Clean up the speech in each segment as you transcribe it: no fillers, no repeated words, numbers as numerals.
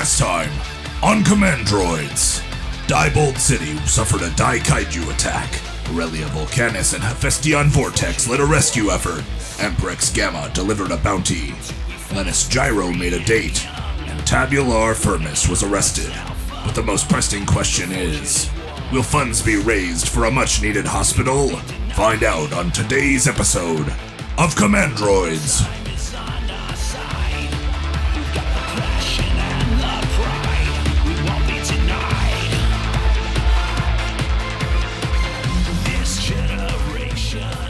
Last time, on Commandroids, Diebold City suffered a Daikaiju attack. Aurelia Volcanis and Hephaestion Vortex led a rescue effort. Emprex Gamma delivered a bounty. Lenus Gyro made a date. And Tabular Firmus was arrested. But the most pressing question is, will funds be raised for a much-needed hospital? Find out on today's episode of Commandroids.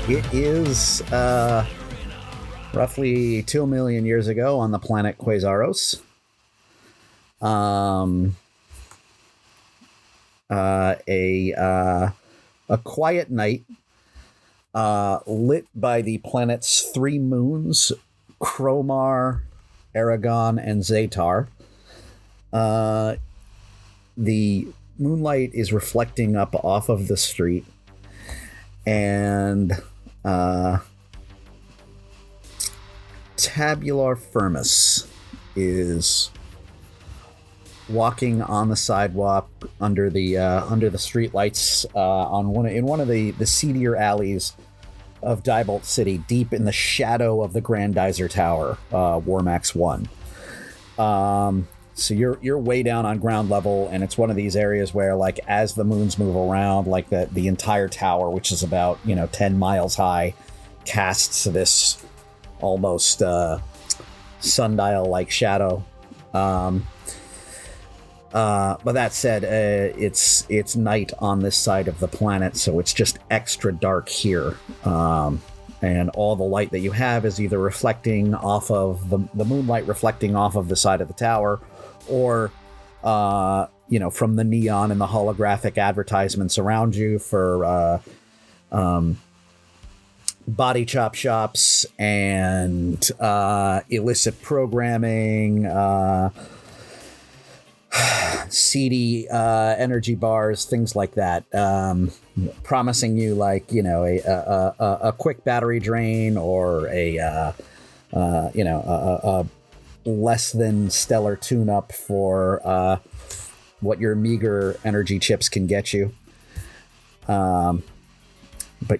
It is roughly 2 million years ago on the planet Quasaros. A quiet night lit by the planet's three moons, Cromar, Aragon, and Zatar. The moonlight is reflecting up off of the street, and Tabular Firmus is walking on the sidewalk under the street lights in one of the seedier alleys of Diebold City, deep in the shadow of the Grandizer Tower, Warmax 1. So you're way down on ground level, and it's one of these areas where, like, as the moons move around, like the entire tower, which is about 10 miles high, casts this almost sundial-like shadow. But that said, it's night on this side of the planet, so it's just extra dark here. And all the light that you have is either reflecting off of the moonlight, reflecting off of the side of the tower, or from the neon and the holographic advertisements around you for body chop shops and illicit programming, seedy energy bars, things like that, promising you a quick battery drain or a less than stellar tune-up for what your meager energy chips can get you. But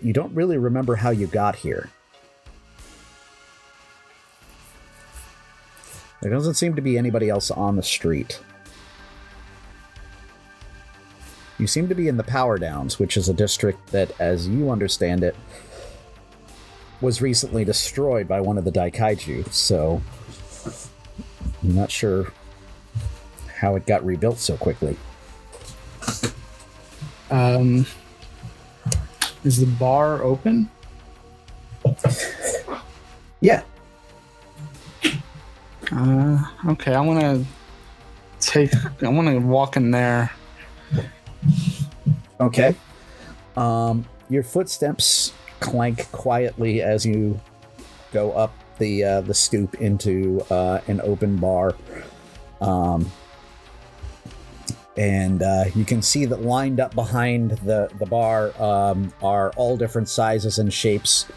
you don't really remember how you got here. There doesn't seem to be anybody else on the street. You seem to be in the Power Downs, which is a district that, as you understand it, was recently destroyed by one of the Daikaiju, so I'm not sure how it got rebuilt so quickly. Is the bar open? Yeah. Okay, I want to walk in there. Okay. Your footsteps clank quietly as you go up the stoop into an open bar. And you can see that lined up behind the bar are all different sizes and shapes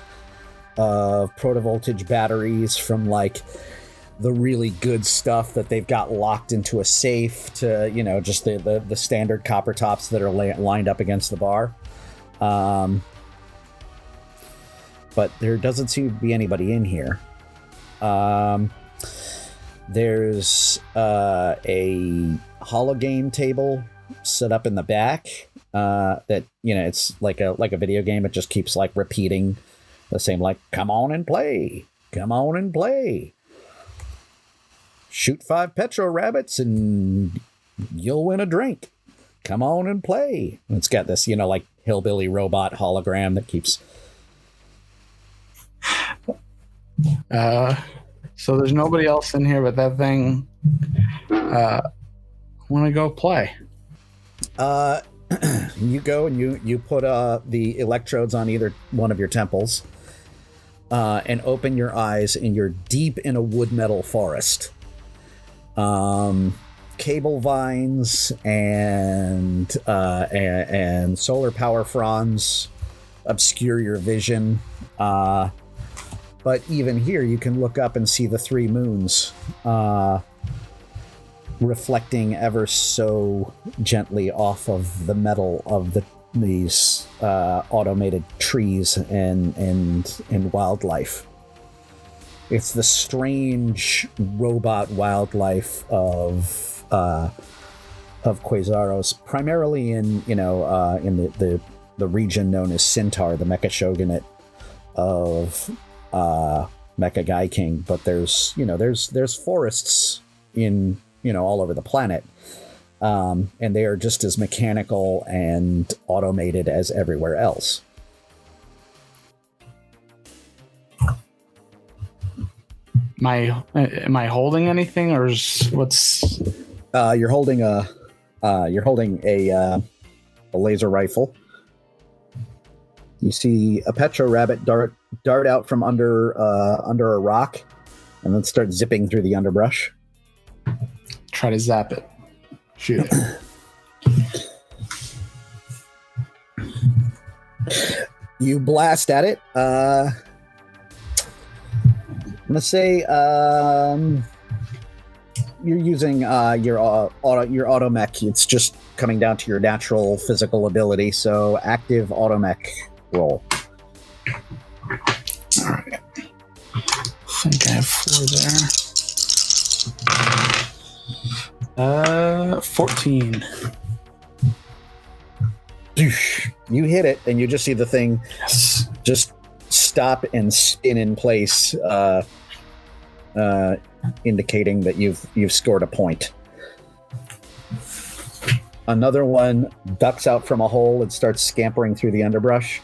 of protovoltage batteries, from like the really good stuff that they've got locked into a safe to, just the standard copper tops that are lined up against the bar. But there doesn't seem to be anybody in here. There's a hologame table set up in the back that, it's like a video game. It just keeps like repeating the same, like, come on and play. Come on and play. Shoot 5 petro rabbits and you'll win a drink. Come on and play. And it's got this, like hillbilly robot hologram that keeps. So there's nobody else in here but that thing. I want to go play. You go and you put the electrodes on either one of your temples and open your eyes, and you're deep in a wood metal forest. Cable vines and solar power fronds obscure your vision. But even here, you can look up and see the three moons reflecting ever so gently off of the metal of these automated trees and wildlife. It's the strange robot wildlife of Quasaros, primarily in the region known as Sintar, the Mecha Shogunate of Mecha Guy King. But there's forests in all over the planet, and they are just as mechanical and automated as everywhere else. Am I holding anything, or what's? You're holding a laser rifle. You see a Petro rabbit dart out from under a rock, and then start zipping through the underbrush. Try to zap it. Shoot it. You blast at it. I'm gonna say you're using your auto mech. It's just coming down to your natural physical ability. So active auto mech roll. All right. I think I have 4 there. 14. You hit it, and you just see the thing just stop and spin in place, indicating that you've scored a point. Another one ducks out from a hole and starts scampering through the underbrush.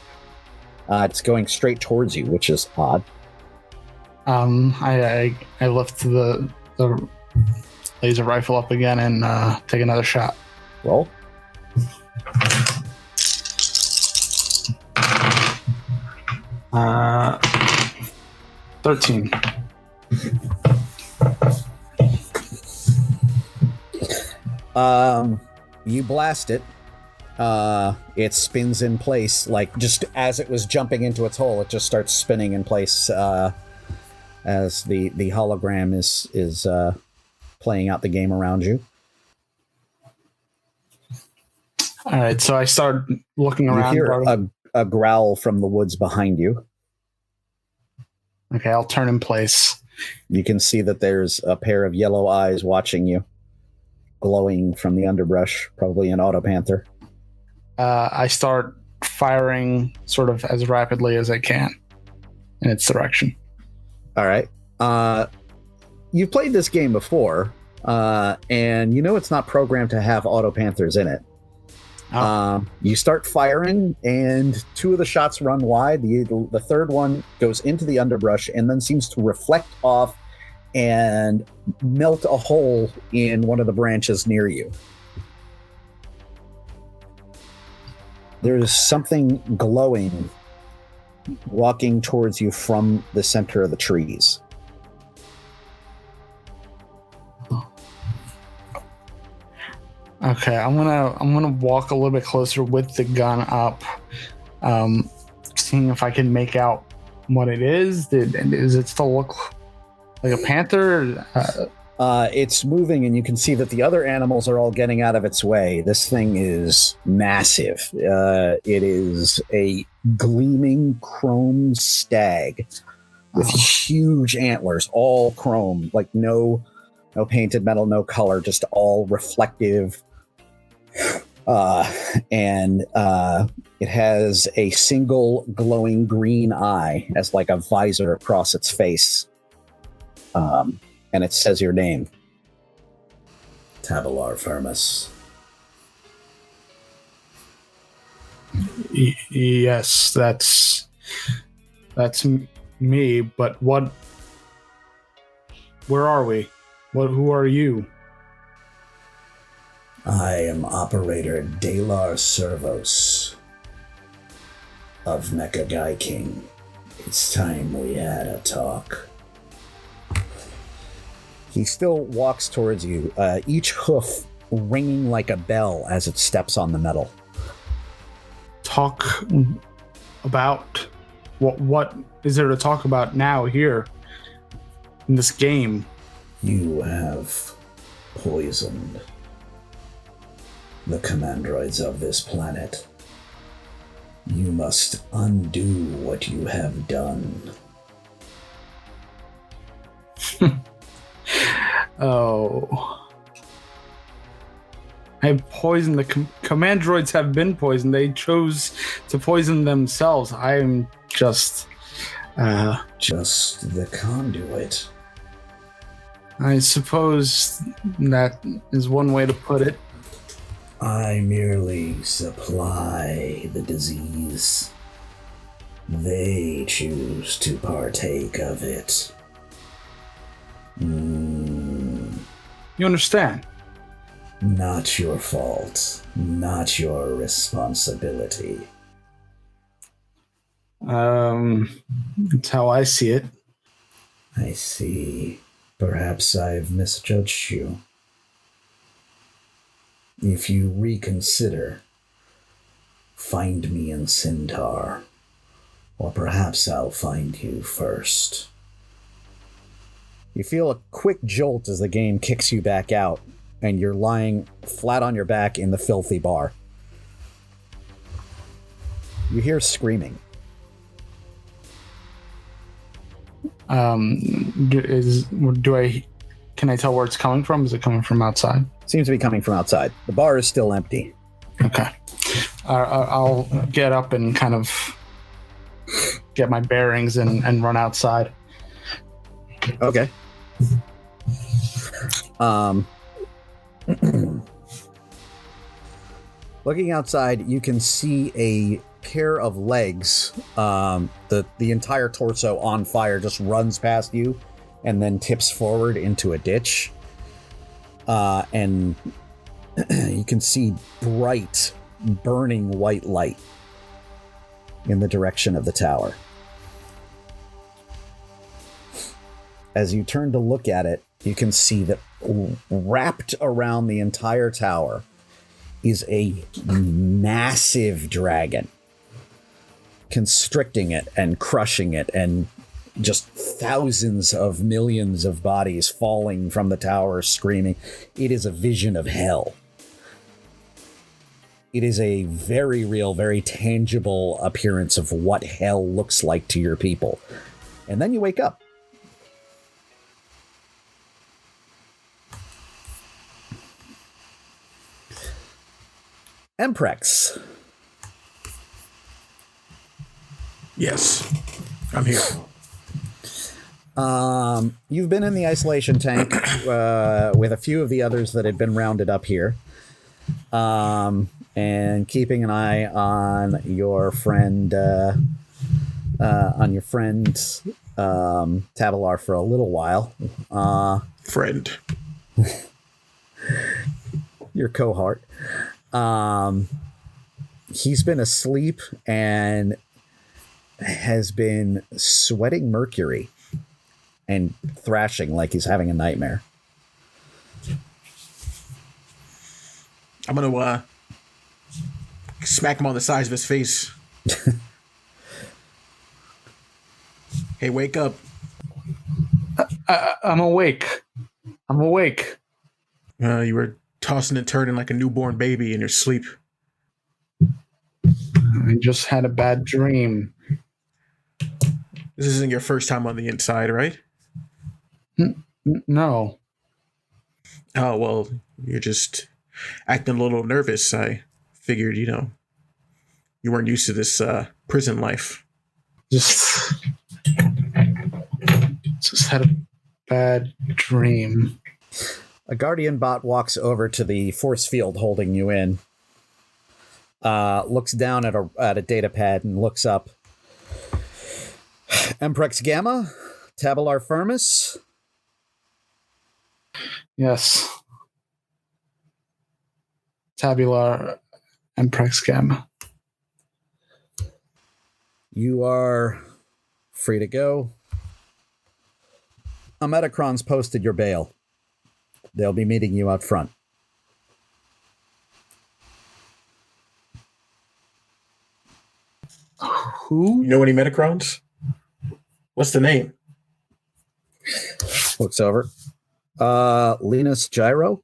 It's going straight towards you, which is odd. I lift the laser rifle up again and take another shot. Roll. Uh, 13. You blast it. It spins in place, like just as it was jumping into its hole, it just starts spinning in place as the hologram is playing out the game around you. All right, so I start looking around. You hear a growl from the woods behind you. Okay, I'll turn in place. You can see that there's a pair of yellow eyes watching you, glowing from the underbrush, probably an autopanther. I start firing sort of as rapidly as I can in its direction. All right. You've played this game before, and you know it's not programmed to have autopanthers in it. Oh. You start firing, and 2 of the shots run wide. The third one goes into the underbrush and then seems to reflect off and melt a hole in one of the branches near you. There's something glowing walking towards you from the center of the trees. Okay, I'm gonna walk a little bit closer with the gun up, seeing if I can make out what it is. Does it still look like a panther? It's moving, and you can see that the other animals are all getting out of its way. This thing is massive. It is a gleaming chrome stag with huge antlers, all chrome, like no painted metal, no color, just all reflective. And it has a single glowing green eye as like a visor across its face. And it says your name. Tabular Firmus. Yes, that's me, but what? Where are we? Who are you? I am Operator Dalar Servos of Mecha Guy King. It's time we had a talk. He still walks towards you, each hoof ringing like a bell as it steps on the metal. Talk about what is there to talk about now here in this game? You have poisoned the Commandroids of this planet. You must undo what you have done. Oh. I poisoned the Commandroids have been poisoned. They chose to poison themselves. I am just the conduit. I suppose that is one way to put it. I merely supply the disease. They choose to partake of it. You understand? Not your fault. Not your responsibility. That's how I see it. I see. Perhaps I've misjudged you. If you reconsider, find me in Centaur. Or perhaps I'll find you first. You feel a quick jolt as the game kicks you back out, and you're lying flat on your back in the filthy bar. You hear screaming. Can I tell where it's coming from? Is it coming from outside? Seems to be coming from outside. The bar is still empty. Okay. I'll get up and kind of get my bearings and run outside. Okay. Looking outside, you can see a pair of legs. The entire torso on fire just runs past you and then tips forward into a ditch. And you can see bright, burning white light in the direction of the tower. As you turn to look at it, you can see that wrapped around the entire tower is a massive dragon, constricting it and crushing it, and just thousands of millions of bodies falling from the tower screaming. It is a vision of hell. It is a very real, very tangible appearance of what hell looks like to your people. And then you wake up. Emprex. Yes, I'm here. You've been in the isolation tank with a few of the others that had been rounded up here, and keeping an eye on your friend, Tabular for a little while. Friend. Your cohort. He's been asleep and has been sweating mercury and thrashing like he's having a nightmare. I'm gonna smack him on the sides of his face. Hey, wake up. I'm awake. You were tossing and turning like a newborn baby in your sleep. I just had a bad dream. This isn't your first time on the inside, right? No. Oh, well, you're just acting a little nervous. I figured, you weren't used to this prison life. Just had a bad dream. A guardian bot walks over to the force field holding you in, looks down at a data pad and looks up. Emprex Gamma, Tabular Firmus. Yes. Tabular Emprex Gamma. You are free to go. A Metacron's posted your bail. They'll be meeting you out front. Who? You know any Metacrons? What's the name? Looks over. Lenus Gyro.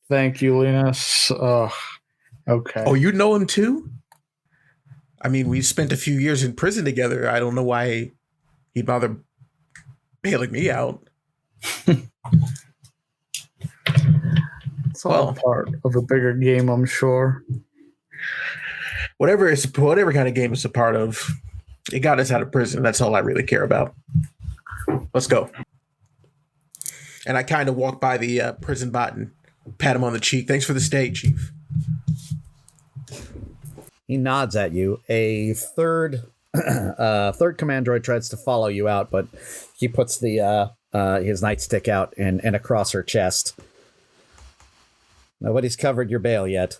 Thank you, Linus. Okay. Oh, you know him too? I mean, we spent a few years in prison together. I don't know why he'd bother bailing me out. It's all part of a bigger game, I'm sure. Whatever kind of game it's a part of, it got us out of prison. That's all I really care about. Let's go. And I kind of walk by the prison bot and pat him on the cheek. Thanks for the stay, Chief. He nods at you. A third commandroid tries to follow you out, but he puts the his nightstick out and across her chest. Nobody's covered your bail yet.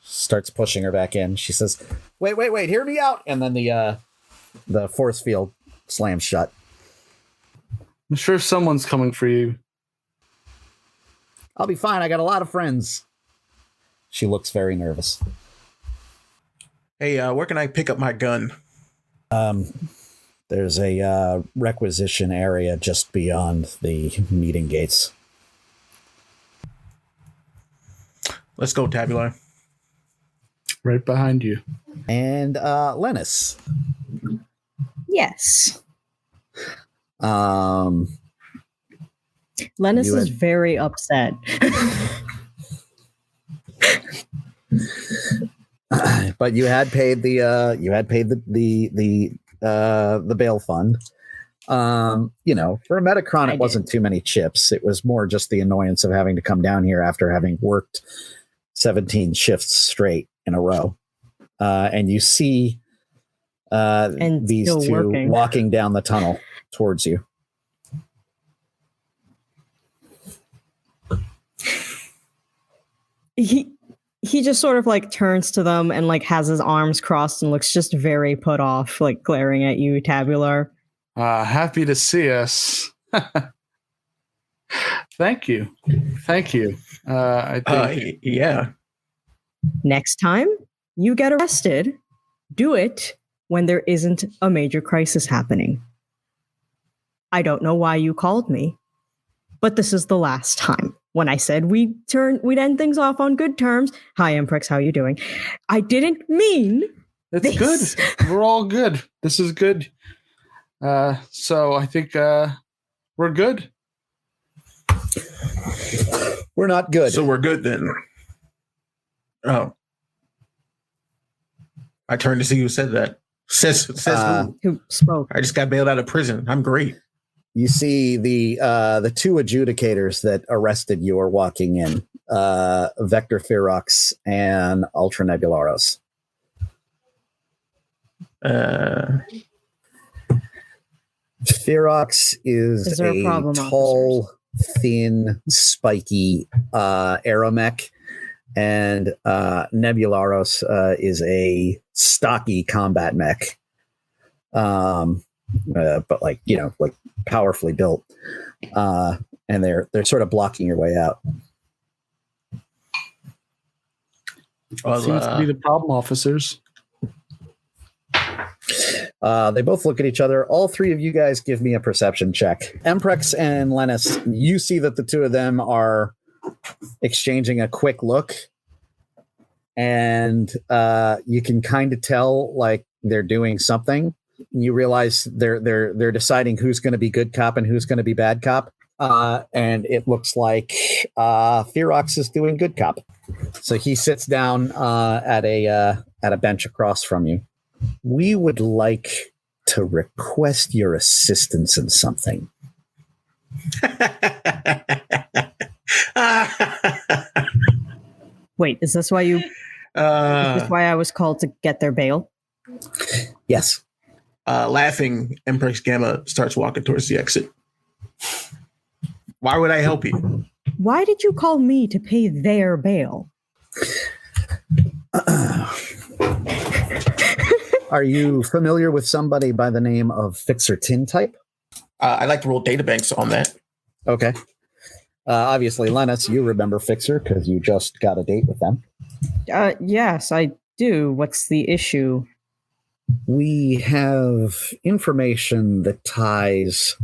Starts pushing her back in. She says, wait, hear me out. And then the force field slams shut. I'm sure someone's coming for you. I'll be fine. I got a lot of friends. She looks very nervous. Hey, where can I pick up my gun? There's a requisition area just beyond the meeting gates. Let's go, Tabular. Right behind you. And Lenus. Yes. Lenus is very upset. But you had paid the bail fund. For a Metacron, it wasn't too many chips. It was more just the annoyance of having to come down here after having worked 17 shifts straight in a row. And you see these two walking down the tunnel towards you. He just sort of like turns to them and like has his arms crossed and looks just very put off, like glaring at you, Tabular. Happy to see us. Thank you. I think yeah. Next time you get arrested, do it when there isn't a major crisis happening. I don't know why you called me, but this is the last time. When I said we'd end things off on good terms. Hi, Emprex, how you doing? I didn't mean it's this. Good. We're all good. This is good. So I think we're good. We're not good. So we're good then. Oh. I turned to see who said that. Says who spoke. I just got bailed out of prison. I'm great. You see the two adjudicators that arrested you are walking in, Vector Ferox and Ultra Nebularos. Ferox is a tall, thin, spiky aeromech, and Nebularos is a stocky combat mech. But like powerfully built, and they're sort of blocking your way out. Seems to be the problem officers. They both look at each other. All three of you guys give me a perception check. Emprex and Lenus, you see that the two of them are exchanging a quick look, and you can kind of tell like they're doing something. You realize they're deciding who's going to be good cop and who's going to be bad cop. And it looks like Ferox is doing good cop. So he sits down at a bench across from you. We would like to request your assistance in something. Wait, is this why is this why I was called to get their bail? Yes. Laughing, Emprex Gamma starts walking towards the exit. Why would I help you? Why did you call me to pay their bail? Are you familiar with somebody by the name of Fixer Tintype? I'd like to roll databanks on that. Okay. Obviously, Lenus, you remember Fixer because you just got a date with them. Yes, I do. What's the issue? We have information that ties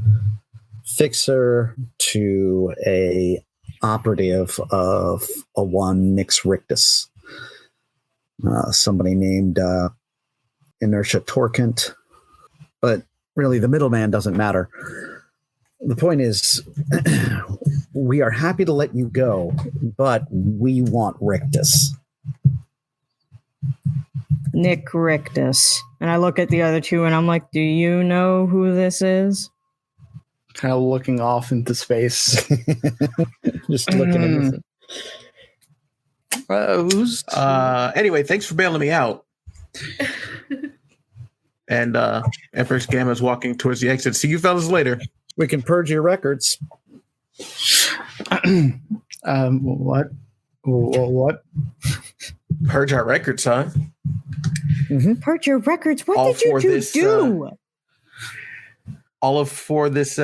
fixer to a operative of a one Nix Rictus. Somebody named Inertia Torquant. But really, the middleman doesn't matter. The point is, we are happy to let you go, but we want Rictus. Nick Rictus. And I look at the other two and I'm like, do you know who this is? Kind of looking off into space. Just looking at Anyway, thanks for bailing me out. And Emprex Gamma is walking towards the exit. See you fellas later. We can purge your records. What? What? Purge our records, huh? Mm-hmm. Purge your records? What All did you for two this, do? For this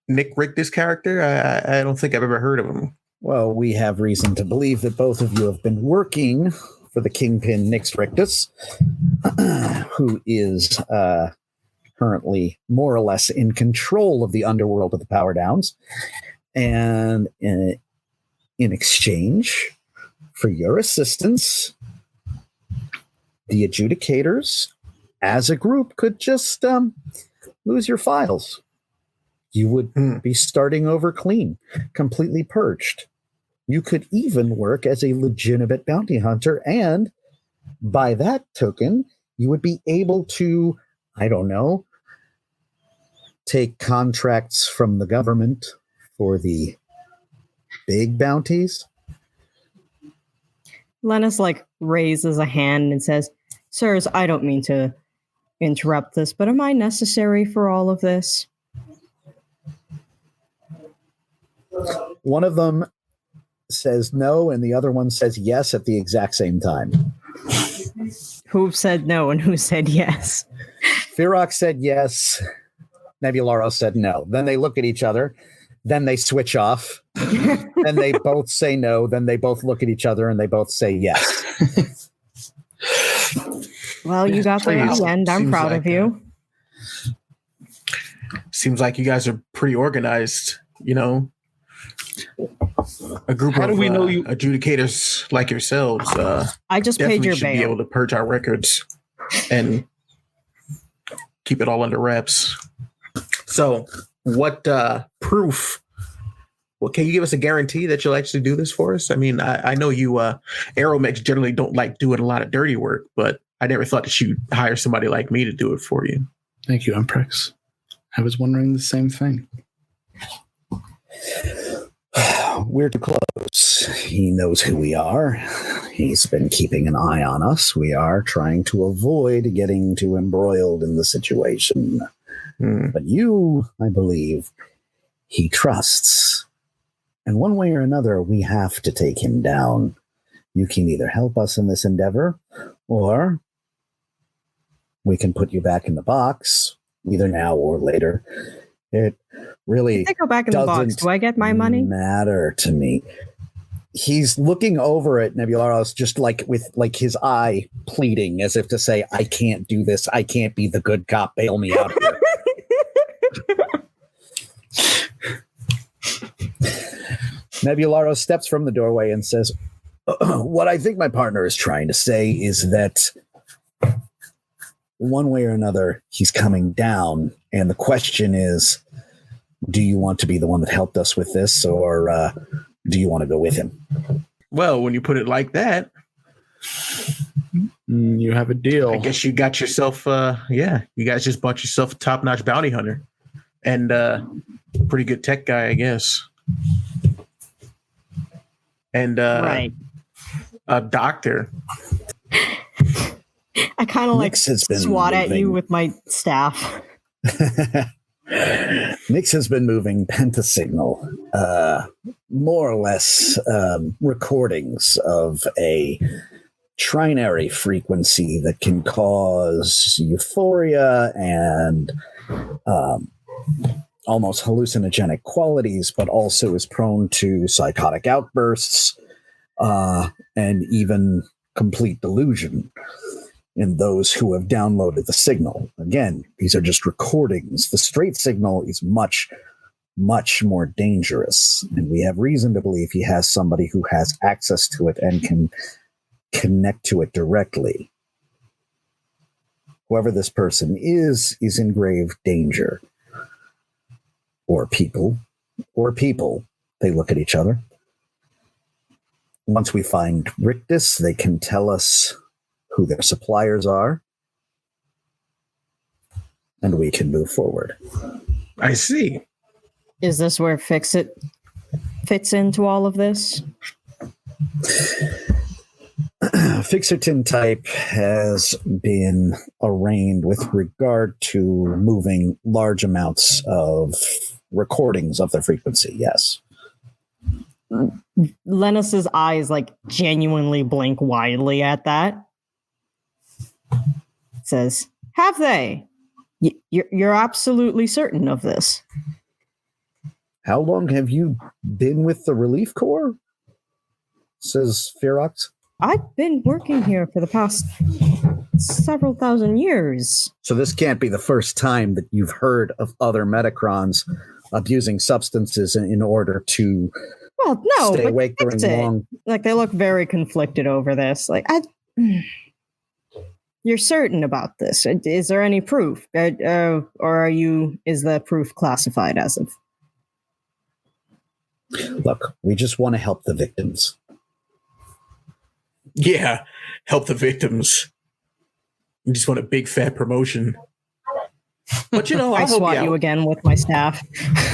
Nick Rictus character? I don't think I've ever heard of him. Well, we have reason to believe that both of you have been working for the Kingpin Nix Rictus, who is currently more or less in control of the underworld of the Power Downs. And in exchange for your assistance, the adjudicators, as a group, could just lose your files. You would be starting over clean, completely purged. You could even work as a legitimate bounty hunter, and by that token, you would be able to, I don't know, take contracts from the government for the big bounties. Lenus raises a hand and says, "Sirs, I don't mean to interrupt this, but am I necessary for all of this?" One of them says no, and the other one says yes at the exact same time. Who said no and who said yes? Firok said yes. Nebularo said no. Then they look at each other. Then they switch off. Then they both say no. Then they both look at each other and they both say yes. Well, you got there in the end. I'm proud of you. Seems like you guys are pretty organized, you know. A group How of do we know you adjudicators like yourselves I just paid definitely your should be able bail. to purge our records and keep it all under wraps. So, what proof? Well, can you give us a guarantee that you'll actually do this for us? I mean, I know you Aeromex generally don't like doing a lot of dirty work, but I never thought that you'd hire somebody like me to do it for you. Thank you, Emprex. I was wondering the same thing. We're too close. He knows who we are. He's been keeping an eye on us. We are trying to avoid getting too embroiled in the situation. But you, I believe, he trusts. And one way or another, we have to take him down. You can either help us in this endeavor, or we can put you back in the box, either now or later. It really If I go back in the box, do I get my money? Matter to me. He's looking over at Nebularos just with his eye pleading, as if to say, I can't do this. I can't be the good cop. Bail me out here. Nebularos steps from the doorway and says, what I think my partner is trying to say is that one way or another, he's coming down. And the question is, do you want to be the one that helped us with this, or do you want to go with him? Well, when you put it like that, You have a deal. I guess you got yourself, you guys just bought yourself a top-notch bounty hunter and pretty good tech guy, I guess. And Right. a doctor. I kind of Nix has been swat at you moving. with my staff. Nix has been moving pentasignal, more or less recordings of a trinary frequency that can cause euphoria and almost hallucinogenic qualities, but also is prone to psychotic outbursts and even complete delusion in those who have downloaded the signal. Again, these are just recordings. The straight signal is much much more dangerous. And we have reason to believe he has somebody who has access to it and can connect to it directly. Whoever this person is in grave danger. Or people. They look at each other. Once we find Rictus, they can tell us who their suppliers are. And we can move forward. I see. Is this where Fix-It fits into all of this? Fixerton type has been arraigned with regard to moving large amounts of recordings of the frequency, yes. Lenus's eyes like genuinely blink widely at that. Says, have they? You're absolutely certain of this. How long have you been with the Relief Corps? Says Ferox. I've been working here for the past several thousand years. So this can't be the first time that you've heard of other Metacrons abusing substances in order to stay awake during long... Like, they look very conflicted over this. Like, you're certain about this. Is there any proof? Or is the proof classified as of? Look, we just want to help the victims. Yeah, help the victims. You just want a big fat promotion. But I'll I help swat you again with my staff.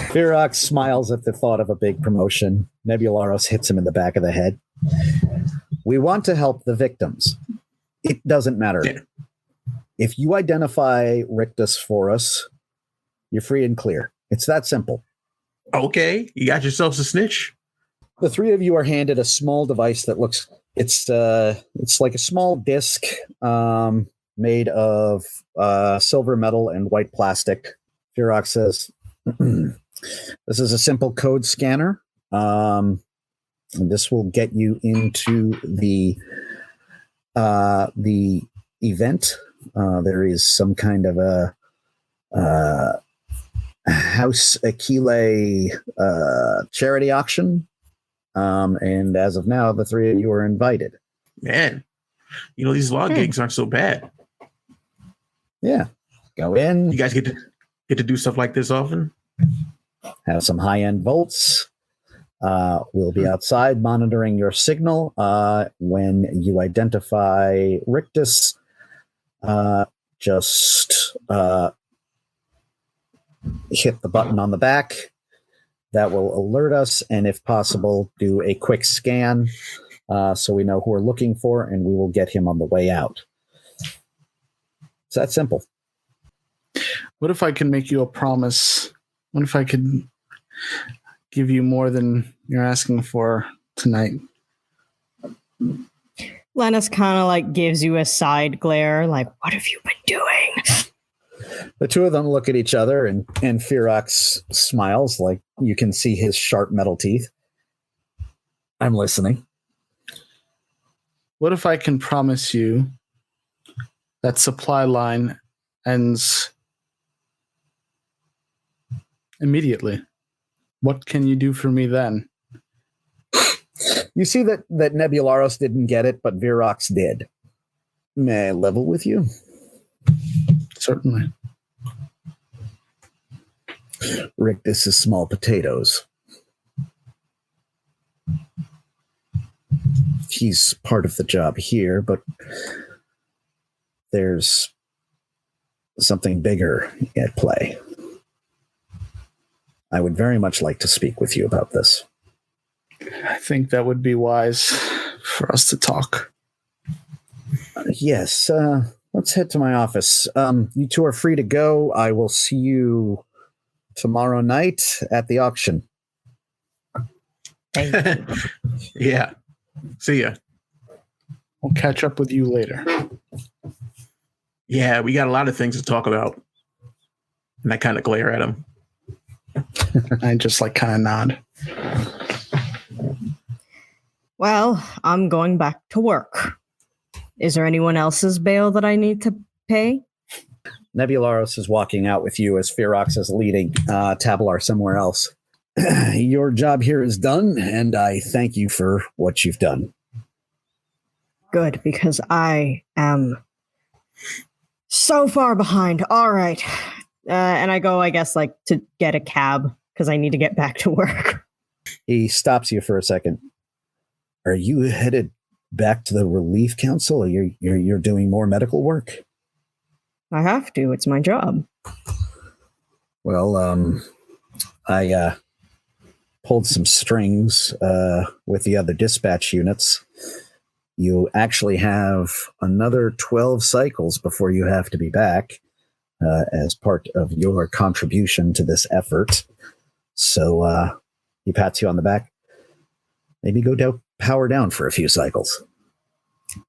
Ferox smiles at the thought of a big promotion. Nebularos hits him in the back of the head. We want to help the victims. It doesn't matter. Yeah. If you identify Rictus for us, you're free and clear. It's that simple. Okay, you got yourselves a snitch. The three of you are handed a small device that looks... It's like a small disc made of silver metal and white plastic. Ferox says, this is a simple code scanner. And this will get you into the event. There is some kind of a House Aquile charity auction. And as of now, the three of you are invited. Man, these log gigs aren't so bad. Yeah. Go in. You guys get to do stuff like this often? Have some high-end volts. We'll be outside monitoring your signal. When you identify Rictus, just hit the button on the back. That will alert us, and if possible, do a quick scan so we know who we're looking for, and we will get him on the way out. It's that simple. What if I can make you a promise? What if I could give you more than you're asking for tonight? Lenus kind of like gives you a side glare, like, what have you been doing? The two of them look at each other, and Ferox smiles, like you can see his sharp metal teeth. I'm listening. What if I can promise you that supply line ends immediately? What can you do for me then? You see that Nebularos didn't get it, but Ferox did. May I level with you? Certainly. Rictus is small potatoes. He's part of the job here, but there's something bigger at play. I would very much like to speak with you about this. I think that would be wise for us to talk. Yes, let's head to my office. You two are free to go. I will see you tomorrow night at the auction. Yeah. See ya. We'll catch up with you later. Yeah, we got a lot of things to talk about. And I kind of glare at him. I just kind of nod. Well, I'm going back to work. Is there anyone else's bail that I need to pay? Nebularos is walking out with you as Ferox is leading Tabular somewhere else. Your job here is done, and I thank you for what you've done. Good, because I am so far behind. All right. And I go, I guess, like to get a cab because I need to get back to work. He stops you for a second. Are you headed back to the Relief Council, or you're doing more medical work? I have to. It's my job. Well, I pulled some strings with the other dispatch units. You actually have another 12 cycles before you have to be back as part of your contribution to this effort. So he pats you on the back. Maybe go power down for a few cycles.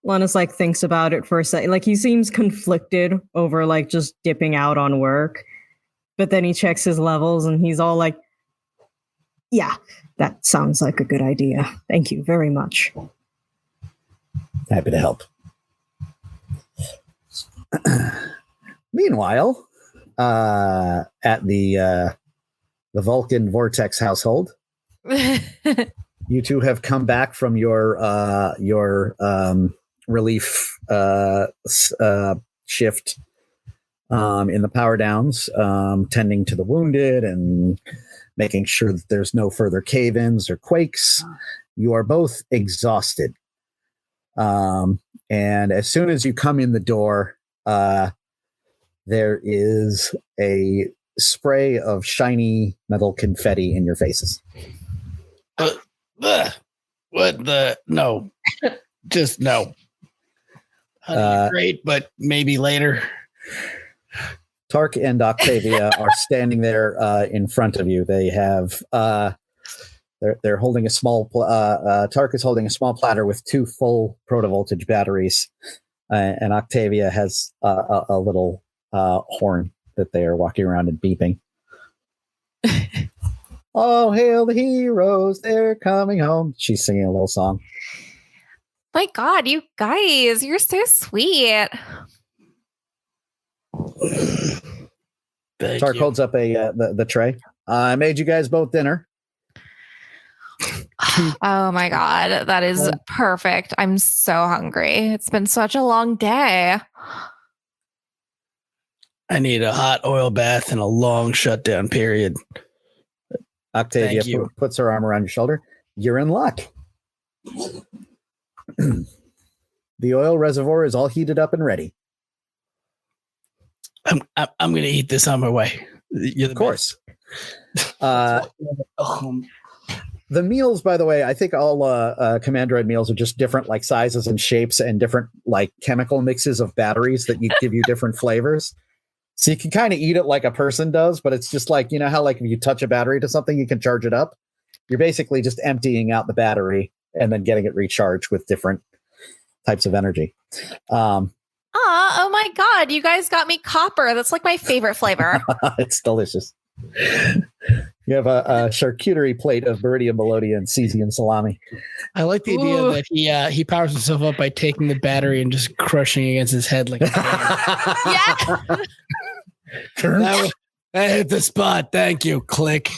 Lenus like thinks about it for a second. Like he seems conflicted over like just dipping out on work. But then he checks his levels and he's all like, yeah, that sounds like a good idea. Thank you very much. Happy to help. Meanwhile, at the Vulcan Vortex household, you two have come back from your relief shift in the power downs, tending to the wounded and making sure that there's no further cave-ins or quakes. You are both exhausted. And as soon as you come in the door, there is a spray of shiny metal confetti in your faces. What the? No. Just no. Honey, great, but maybe later. Tark and Octavia are standing there in front of you. They have they're holding a small Tark is holding a small platter with 2 full protovoltage batteries, and Octavia has a little horn that they are walking around and beeping. Oh, hail the heroes, they're coming home. She's singing a little song. My God, you guys, you're so sweet. Tark holds up the tray. I made you guys both dinner. Oh my God, that is perfect. I'm so hungry. It's been such a long day. I need a hot oil bath and a long shutdown period. Octavia puts her arm around your shoulder. You're in luck. The oil reservoir is all heated up and ready. I'm going to eat this on my way. You're the of course. The meals, by the way, I think all Commandroid meals are just different like sizes and shapes and different like chemical mixes of batteries that you give you different flavors. So you can kind of eat it like a person does, but it's just like, you know how like if you touch a battery to something, you can charge it up. You're basically just emptying out the battery and then getting it recharged with different types of energy. Oh my God, you guys got me copper. That's like my favorite flavor. It's delicious. You have a charcuterie plate of Beridium, Melodia, and Cesium salami. I like the idea that he powers himself up by taking the battery and just crushing against his head like a Yeah. that hit the spot. Thank you. Click.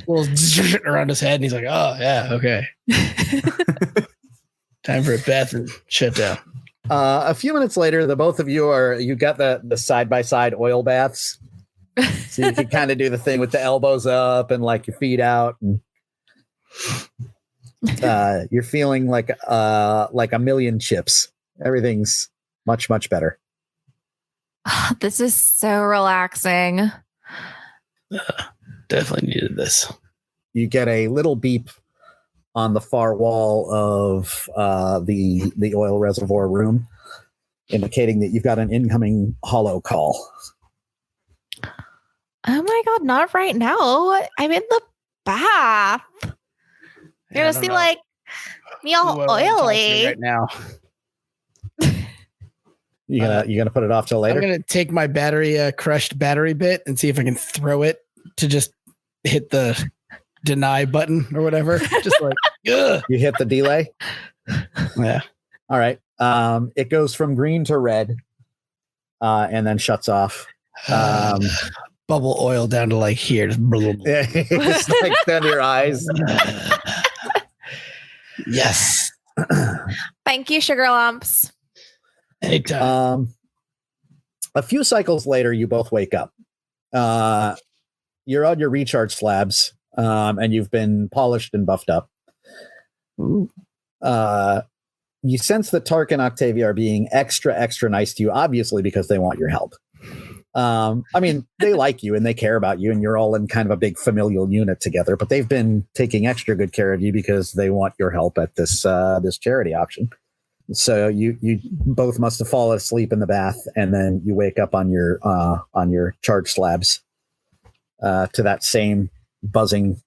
Little around his head, and he's like, "Oh yeah, okay." Time for a bath and shut down. A few minutes later, the both of you got the side-by-side oil baths. So you can kind of do the thing with the elbows up and like your feet out. And, you're feeling like a million chips. Everything's much, much better. This is so relaxing. Definitely needed this. You get a little beep on the far wall of the oil reservoir room, indicating that you've got an incoming holo call. Oh my God, not right now. I'm in the bath. You're gonna see like me all oily right now. You gonna put it off till later? I'm gonna take my crushed battery bit and see if I can throw it to just hit the deny button or whatever. Just like, ugh. You hit the delay. Yeah. All right. It goes from green to red, and then shuts off. Bubble oil down to like here. It's like down to your eyes. Yes. Thank you, sugar lumps. Anytime. A few cycles later, you both wake up. You're on your recharge slabs, and you've been polished and buffed up. You sense that Tark and Octavia are being extra nice to you, obviously because they want your help. I mean, they like you and they care about you, and you're all in kind of a big familial unit together, but they've been taking extra good care of you because they want your help at this charity auction. So you both must have fallen asleep in the bath, and then you wake up on your charge slabs to that same buzzing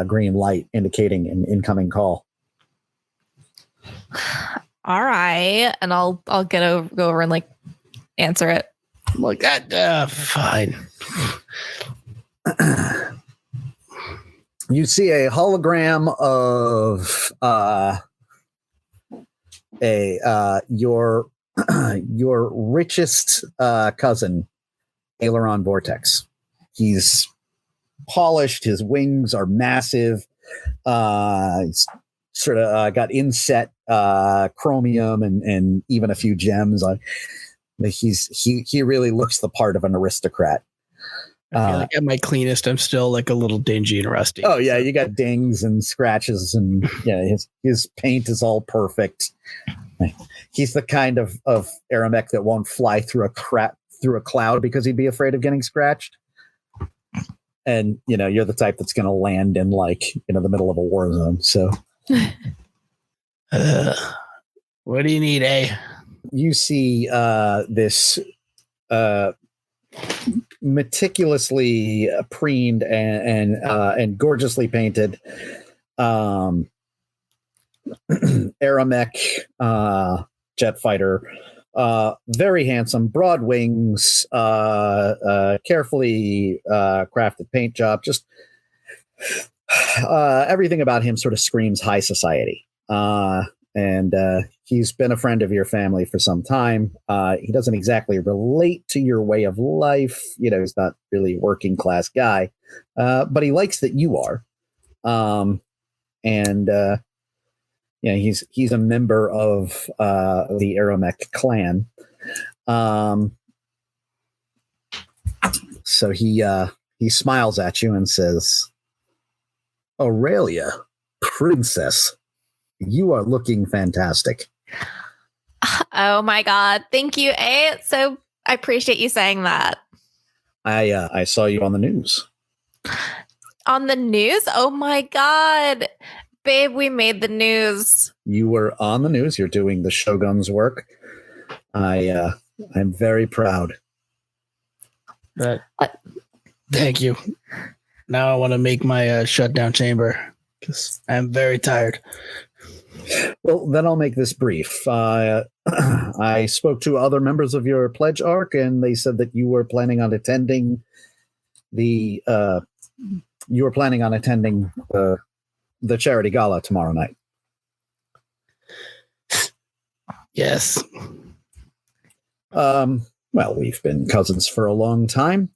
green light indicating an incoming call. All right, and I'll go over and like answer it. I'm like that. Fine. You see a hologram of your richest cousin, Aileron Vortex. He's polished. His wings are massive. He's sort of got inset chromium and even a few gems. He really looks the part of an aristocrat. I feel like at my cleanest, I'm still like a little dingy and rusty. Oh yeah, you got dings and scratches, and yeah, his paint is all perfect. He's the kind of Aramek that won't fly through a cloud because he'd be afraid of getting scratched. And you're the type that's going to land in the middle of a war zone. So, what do you need, eh? You see this meticulously preened and gorgeously painted Aramek jet fighter, very handsome, broad wings, carefully crafted paint job. Just everything about him sort of screams high society. And he's been a friend of your family for some time. He doesn't exactly relate to your way of life. He's not really a working class guy, but he likes that you are. He's a member of the Aramek clan. So he smiles at you and says, "Aurelia, princess, you are looking fantastic." Oh my God. Thank you, A. So I appreciate you saying that. I saw you on the news. On the news? Oh my God. Babe, we made the news. You were on the news. You're doing the Shogun's work. I'm very proud. Thank you. Now I want to make my shutdown chamber because I'm very tired. Well, then I'll make this brief. I spoke to other members of your pledge arc, and they said that you were planning on attending the charity gala tomorrow night. Yes. Well, we've been cousins for a long time.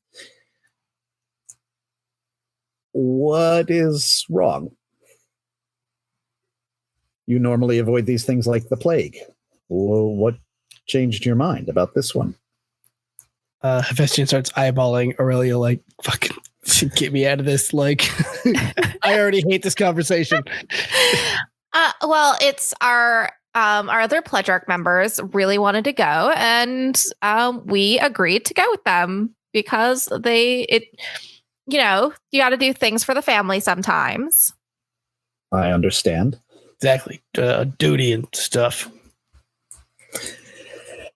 What is wrong? You normally avoid these things like the plague. Well, what changed your mind about this one? Hephaestion starts eyeballing Aurelia like, fucking get me out of this. Like, I already hate this conversation. Well, it's our other pledge arc members really wanted to go, and we agreed to go with them because you got to do things for the family sometimes. I understand. Exactly. Duty and stuff.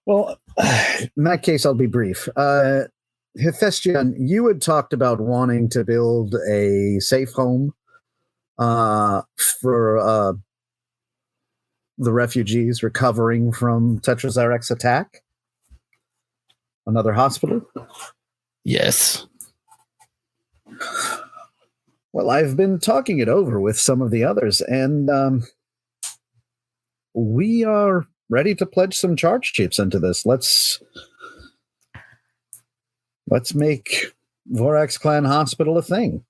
Well, in that case, I'll be brief. Hephaestion, you had talked about wanting to build a safe home for the refugees recovering from Tetrazarek's attack. Another hospital? Yes. Well, I've been talking it over with some of the others, and we are ready to pledge some charge chips into this. Let's make Vorax Clan Hospital a thing.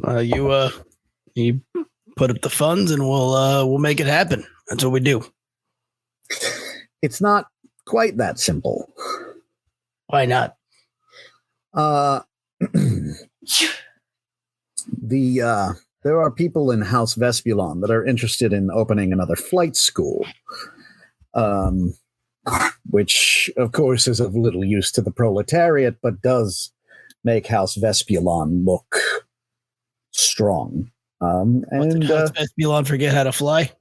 You put up the funds and we'll make it happen. That's what we do. It's not quite that simple. Why not? There are people in House Vespulon that are interested in opening another flight school, which, of course, is of little use to the proletariat, but does make House Vespulon look strong. Did House Vespulon forget how to fly?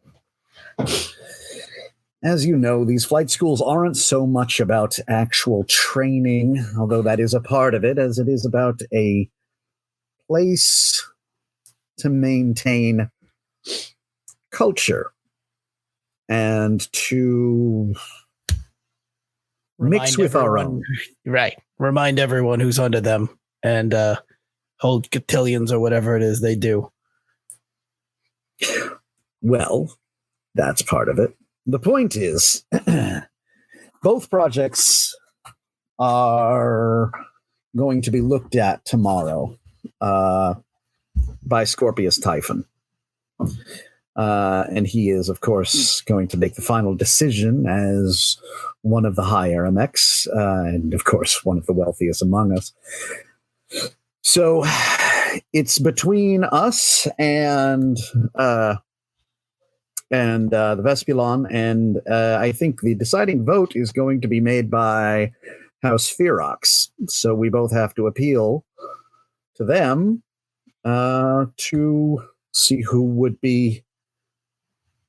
As you know, these flight schools aren't so much about actual training, although that is a part of it, as it is about a place to maintain culture and to mix with our own. Right. Remind everyone who's under them and hold cotillions or whatever it is they do. Well, that's part of it. The point is, both projects are going to be looked at tomorrow by Scorpius Typhon. And he is, of course, going to make the final decision as one of the high Aramex, and, of course, one of the wealthiest among us. So it's between us and the Vespulon, and I think the deciding vote is going to be made by House Ferox. So we both have to appeal to them to see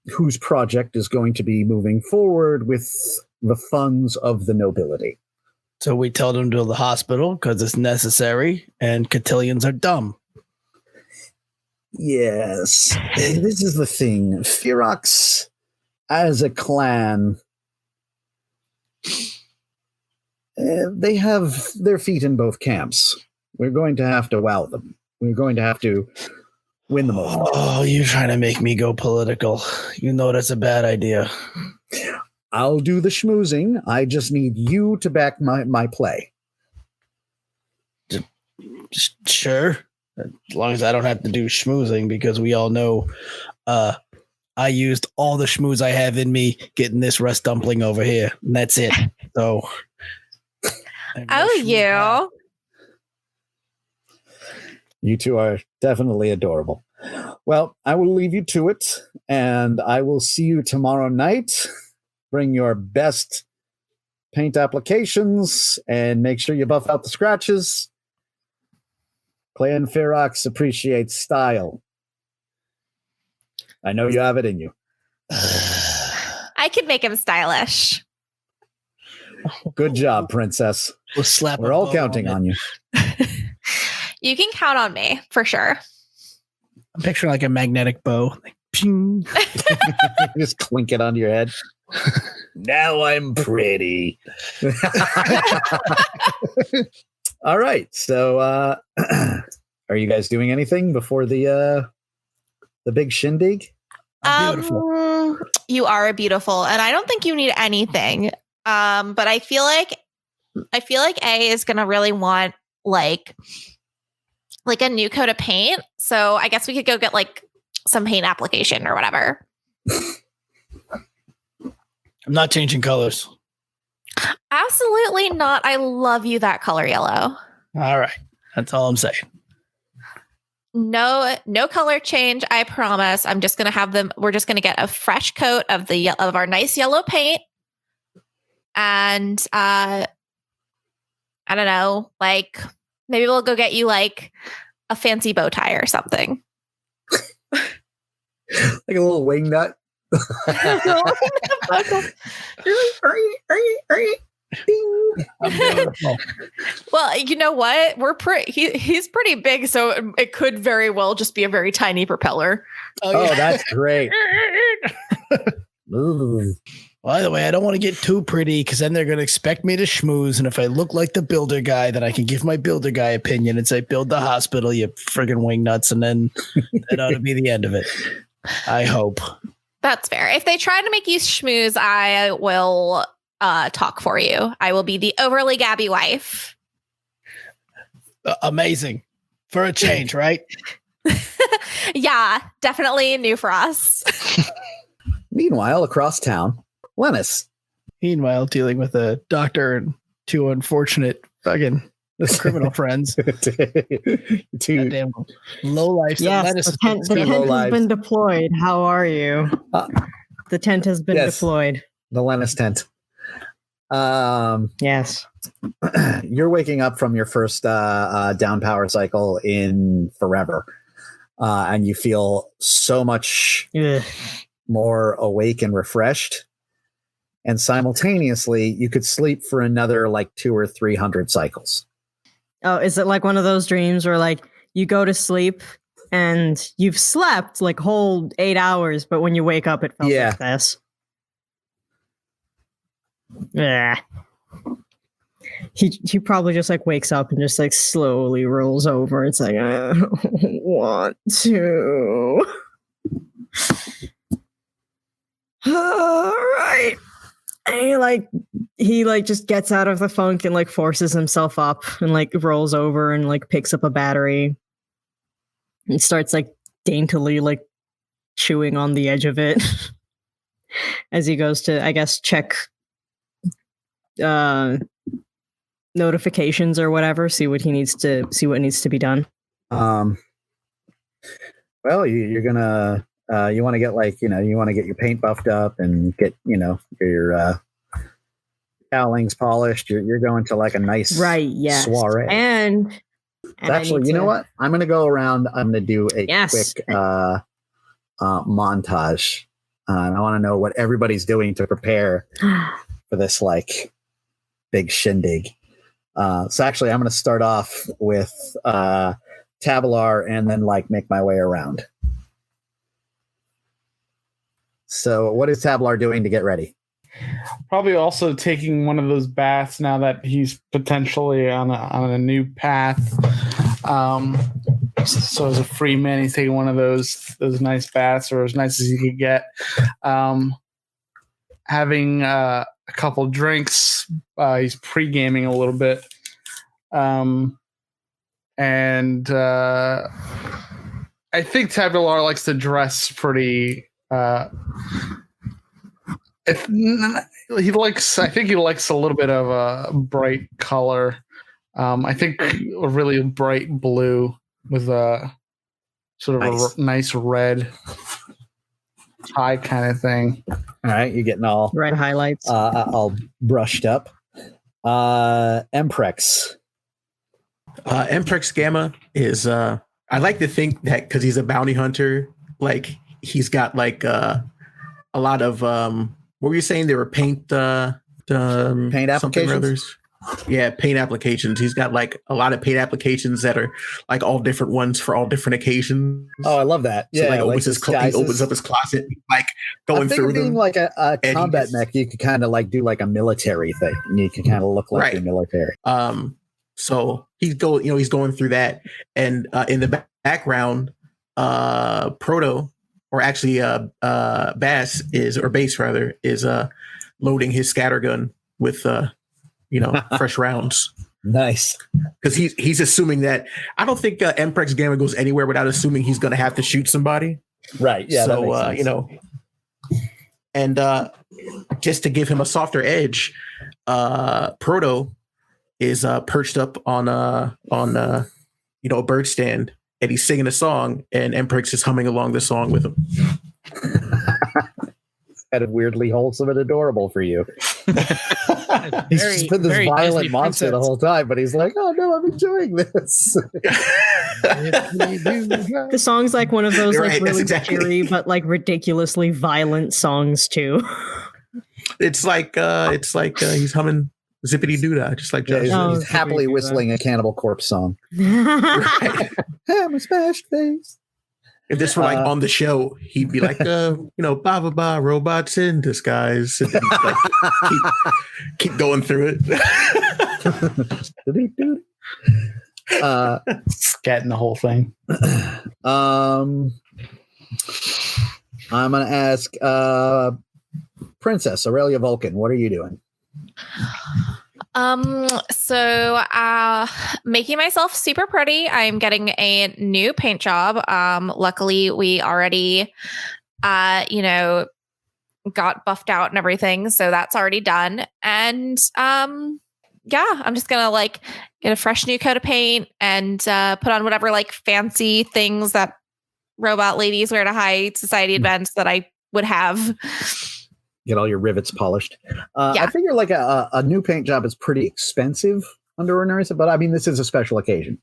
whose project is going to be moving forward with the funds of the nobility. So we tell them to build the hospital because it's necessary, and cotillions are dumb. Yes, this is the thing. Ferox, as a clan, they have their feet in both camps. We're going to have to wow them. We're going to have to win them over. Oh, you're trying to make me go political. You know that's a bad idea. I'll do the schmoozing. I just need you to back my play. Sure. As long as I don't have to do schmoozing, because we all know I used all the schmooze I have in me getting this rust dumpling over here. And that's it. So. You. You two are definitely adorable. Well, I will leave you to it, and I will see you tomorrow night. Bring your best paint applications and make sure you buff out the scratches. Clan Ferox appreciates style. I know you have it in you. I could make him stylish. Good job, princess. We'll slap. We're all counting on you. You can count on me for sure. I'm picturing like a magnetic bow. Like, ping. Just clink it onto your head. Now I'm pretty. All right. So are you guys doing anything before the big shindig? Beautiful. You are beautiful, and I don't think you need anything. But I feel like A is gonna really want like a new coat of paint. So I guess we could go get like some paint application or whatever. I'm not changing colors. Absolutely not. I love you that color yellow. All right. That's all I'm saying. No color change. I promise. I'm just going to have them. We're just going to get a fresh coat of our nice yellow paint. And I don't know, like maybe we'll go get you like a fancy bow tie or something. Like a little wing nut. Well, you know what? He's pretty big, so it could very well just be a very tiny propeller. Oh, yeah. That's great. By the way, I don't want to get too pretty because then they're going to expect me to schmooze. And if I look like the builder guy, then I can give my builder guy opinion and say, build the hospital, you friggin' wing nuts. And then that ought to be the end of it. I hope. That's fair. If they try to make you schmooze, I will talk for you. I will be the overly gabby wife. Amazing. For a change, right? Yeah, definitely new for us. Meanwhile, across town, Lenus. Meanwhile, dealing with a doctor and two unfortunate fucking criminal friends. Two Goddamn low life. Yes, the tent has been deployed. How are you? The tent has been deployed. The Lenus tent. Yes. You're waking up from your first down power cycle in forever. And you feel so much more awake and refreshed. And simultaneously, you could sleep for another like 200 or 300 cycles. Oh, is it like one of those dreams where like you go to sleep and you've slept like whole 8 hours, but when you wake up, it felt like this? Yeah. He probably just like wakes up and just like slowly rolls over. It's like, I don't want to. All right. And he just gets out of the funk and like forces himself up and like rolls over and like picks up a battery and starts like daintily like chewing on the edge of it as he goes to, I guess, check notifications or whatever, see what needs to be done. Well, you're gonna you want to get you want to get your paint buffed up and get your cowlings polished. You're going to like a nice soiree. And actually, you know what? I'm gonna go around. I'm gonna do a quick montage. And I want to know what everybody's doing to prepare for this like big shindig. So actually, I'm going to start off with Tabular and then like make my way around. So what is Tabular doing to get ready? Probably also taking one of those baths now that he's potentially on a new path. So as a free man, he's taking one of those nice baths, or as nice as he could get. Having a couple drinks. He's pre-gaming a little bit. And I think Tabular likes to dress pretty. I think he likes a little bit of a bright color. I think a really bright blue with a sort of a nice red tie kind of thing. All right, you're getting all red highlights, all brushed up. Emprex. Emprex Gamma is. I like to think that because he's a bounty hunter, like he's got like a lot of. What were you saying? They were paint applications. Yeah, paint applications. He's got like a lot of paint applications that are like all different ones for all different occasions. Oh, I love that. So yeah, like he opens up his closet, like going through them. Being like a combat mech, you could kind of like do like a military thing. And you can kind of look like the military. So he's going through that, and in the background, Proto, or actually Bass is loading his scattergun with fresh rounds. Nice. Because he's assuming that I don't think Emprex Gamma goes anywhere without assuming he's going to have to shoot somebody. Right. Yeah. So and just to give him a softer edge, Proto is perched up on a bird stand, and he's singing a song, and Emprex is humming along the song with him. Kind of weirdly wholesome and adorable for you. He's just been this violent monster the whole time, but he's like, oh no, I'm enjoying this. The song's like one of those really cheery but like ridiculously violent songs too. It's like he's humming Zippity Doodah, just like Josh. He's happily whistling a Cannibal Corpse song. Right. I'm a smashed face. If this were like on the show, he'd be like, ba ba ba, robots in disguise. And like, keep going through it. Scatting the whole thing. I'm going to ask Princess Aurelia Vulcan, what are you doing? So making myself super pretty. I'm getting a new paint job. Luckily we already got buffed out and everything, so that's already done. And I'm just gonna like get a fresh new coat of paint and put on whatever like fancy things that robot ladies wear to high society events that I would have. Get all your rivets polished. I figure like a new paint job is pretty expensive under Nerissa, but I mean, this is a special occasion.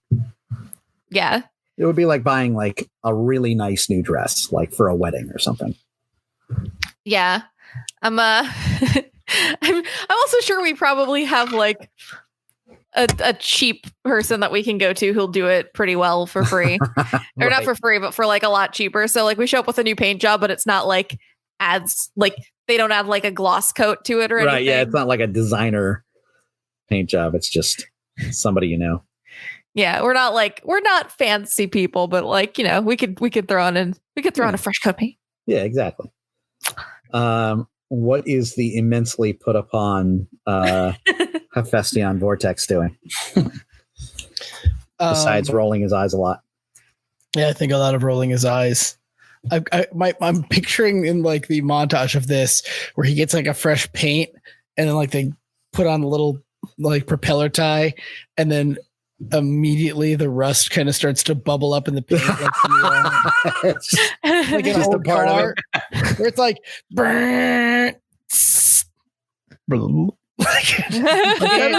Yeah. It would be like buying like a really nice new dress, like for a wedding or something. Yeah. I'm also sure we probably have like a cheap person that we can go to who'll do it pretty well for free. Or not for free, but for like a lot cheaper. So like we show up with a new paint job, but it's not like adds like they don't add like a gloss coat to it or anything. Right, yeah, it's not like a designer paint job. It's just somebody you know. Yeah, we're not fancy people, but like, we could throw on a fresh coat of paint. Yeah, exactly. What is the immensely put upon Hephaestion Vortex doing? Besides rolling his eyes a lot. Yeah, I think a lot of rolling his eyes. I'm picturing in like the montage of this where he gets like a fresh paint and then like they put on a little like propeller tie and then immediately the rust kind of starts to bubble up in the paint like an old part car, of it where it's like burn. I'm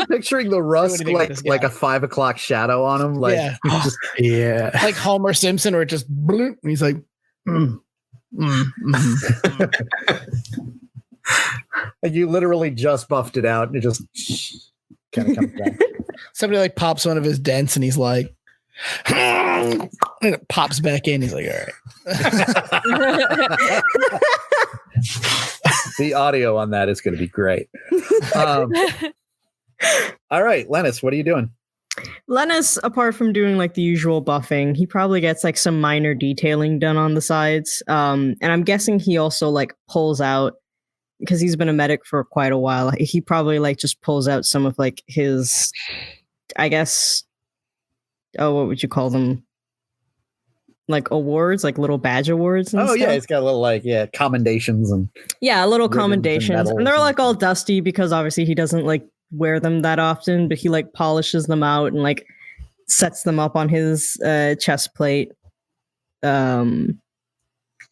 picturing the rust like a 5 o'clock shadow on him, like like Homer Simpson, where it just bloop, and he's like, and you literally just buffed it out, and it just kind of comes back. Somebody like pops one of his dents, and he's like, and it pops back in. He's like, all right. The audio on that is going to be great. All right, Lenus, what are you doing? Lenus, apart from doing like the usual buffing, he probably gets like some minor detailing done on the sides. And I'm guessing he also like pulls out, because he's been a medic for quite a while. He probably like just pulls out some of like his, I guess, what would you call them? Like awards, like little badge awards and stuff. Yeah, it's got a little like commendations and little commendations, and they're like all dusty because obviously he doesn't like wear them that often, but he like polishes them out and like sets them up on his chest plate. Little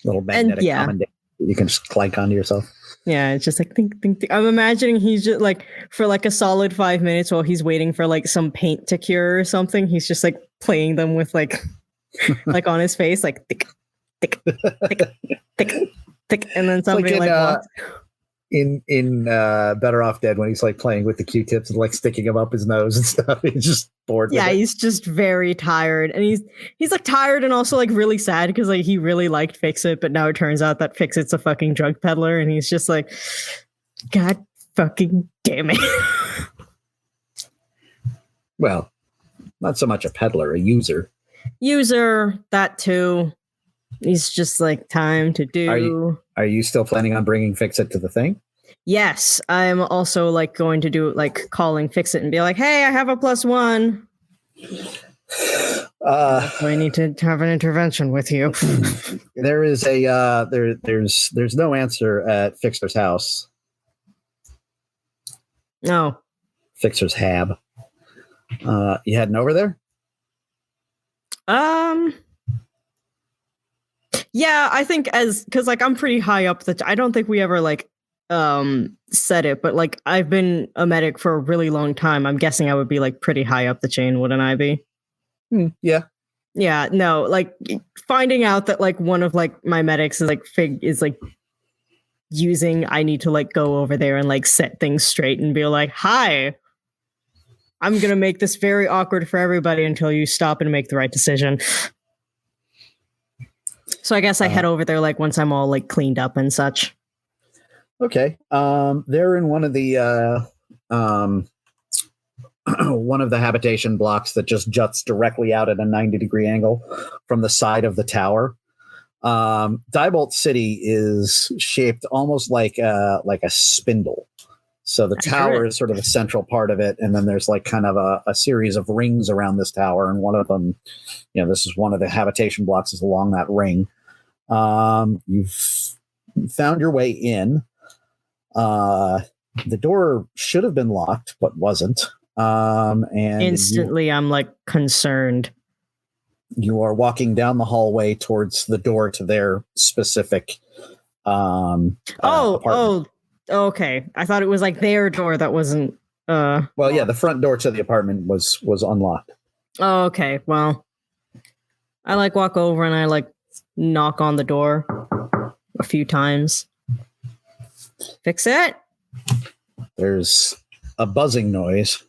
magnetic commendation you can just clank onto yourself. Yeah, it's just like think. I'm imagining he's just like for like a solid 5 minutes while he's waiting for like some paint to cure or something. He's just like playing them with like like on his face, like thick, and then somebody in Better Off Dead when he's like playing with the Q-tips and like sticking them up his nose and stuff. He's just bored. Yeah, he's just very tired, and he's like tired and also like really sad because like he really liked Fix-It, but now it turns out that Fix-It's a fucking drug peddler, and he's just like, God fucking damn it. Well, not so much a peddler, a user. That too. He's just like, time to do. Are you still planning on bringing Fix-It to the thing? Yes, I'm also like going to do like calling Fix-It and be like, hey, I have a +1. I need to have an intervention with you. There is a there's no answer at Fixer's house. No. Fixer's hab. You heading over there? Yeah, I think because like I'm pretty high up I don't think we ever like said it, but like I've been a medic for a really long time. I'm guessing I would be like pretty high up the chain, wouldn't I be? Yeah. Yeah, no, like finding out that like one of like my medics is like using, I need to like go over there and like set things straight and be like, hi, I'm going to make this very awkward for everybody until you stop and make the right decision. So I guess I head over there like once I'm all like cleaned up and such. Okay. They're in one of the one of the habitation blocks that just juts directly out at a 90-degree angle from the side of the tower. Diebolt City is shaped almost like a spindle. So the tower is sort of the central part of it, and then there's like kind of a series of rings around this tower, and one of them, this is one of the habitation blocks is along that ring. You've found your way in. The door should have been locked, but wasn't. And instantly, I'm like concerned. You are walking down the hallway towards the door to their specific. Apartment. Okay. I thought it was like their door that wasn't. Well, yeah, the front door to the apartment was unlocked. Oh, okay. Well, I like walk over and I like knock on the door a few times. Fix it. There's a buzzing noise,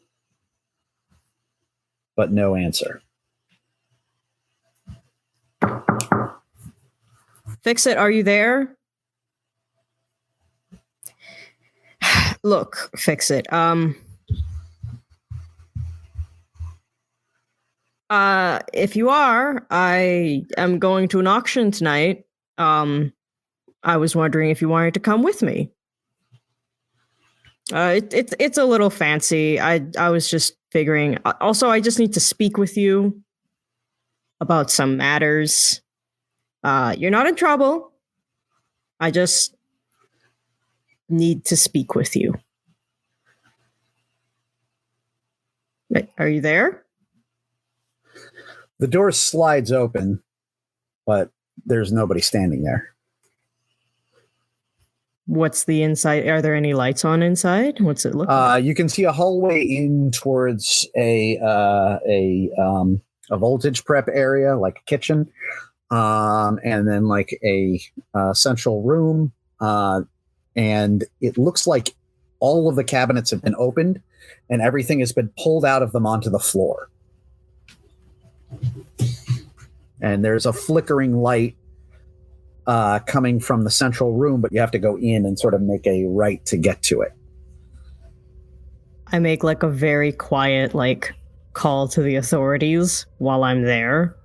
but no answer. Fix it. Are you there? Look, fix it. If you are, I am going to an auction tonight. I was wondering if you wanted to come with me. It's a little fancy. I was just figuring. Also, I just need to speak with you about some matters. You're not in trouble. I just need to speak with you. Are you there? The door slides open, but there's nobody standing there. What's the inside? Are there any lights on inside? What's it look like? You can see a hallway in towards a voltage prep area, like a kitchen, and then like a central room. And it looks like all of the cabinets have been opened and everything has been pulled out of them onto the floor. And there's a flickering light coming from the central room, but you have to go in and sort of make a right to get to it. I make like a very quiet like call to the authorities while I'm there.